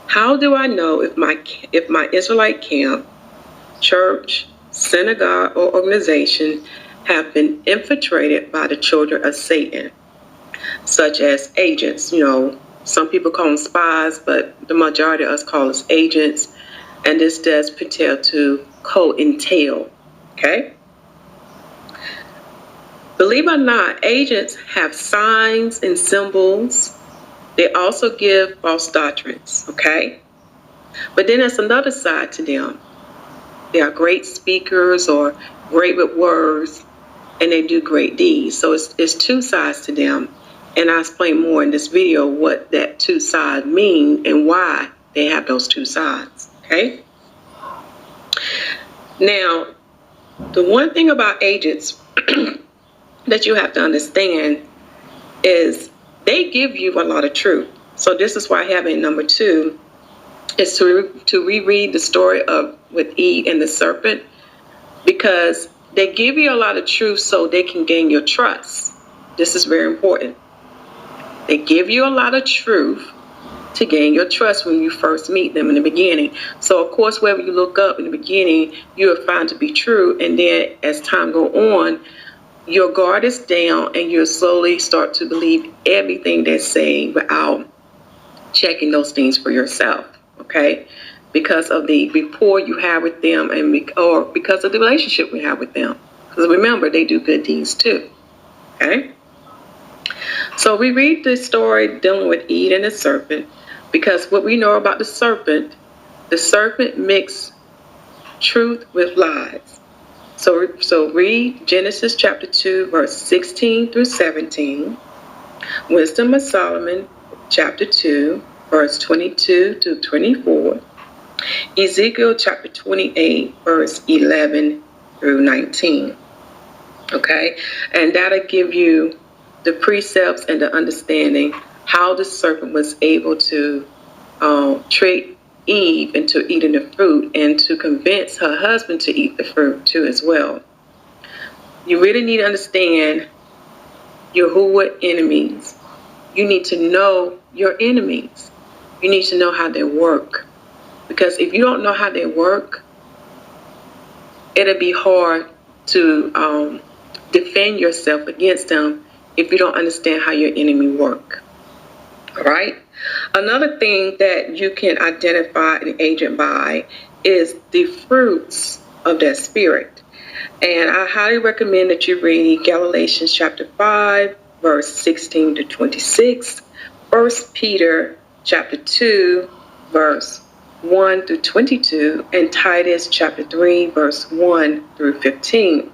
How do I know if my Israelite camp, church, synagogue, or organization have been infiltrated by the children of Satan, such as agents? Some people call them spies, but the majority of us call us agents, and this does pertain to co-entail. Okay? Believe it or not, agents have signs and symbols. They also give false doctrines, okay? But then there's another side to them. They are great speakers or great with words, and they do great deeds. So it's two sides to them. And I'll explain more in this video what that two sides mean and why they have those two sides, okay? Now, the one thing about agents that you have to understand is they give you a lot of truth. So this is why I have in number 2 is to reread the story with Eve and the serpent, because they give you a lot of truth so they can gain your trust. This is very important. They give you a lot of truth to gain your trust when you first meet them in the beginning. So of course, wherever you look up in the beginning, you will find to be true. And then as time go on, your guard is down and you'll slowly start to believe everything they're saying without checking those things for yourself, okay? Because of the rapport you have with them or because of the relationship we have with them. Because remember, they do good deeds too, okay? So we read this story dealing with Eve and the serpent, because what we know about the serpent mixed truth with lies. So read Genesis chapter 2, verse 16 through 17, Wisdom of Solomon chapter 2, verse 22 to 24, Ezekiel chapter 28, verse 11 through 19. Okay? And that'll give you the precepts and the understanding how the serpent was able to trick Eve into eating the fruit and to convince her husband to eat the fruit too as well. You really need to understand your enemies. You need to know your enemies. You need to know how they work. Because if you don't know how they work, it'll be hard to defend yourself against them if you don't understand how your enemy work. All right? Another thing that you can identify an agent by is the fruits of their spirit. And I highly recommend that you read Galatians chapter 5, verse 16 to 26, 1 Peter chapter 2, verse 1 through 22, and Titus chapter 3, verse 1 through 15.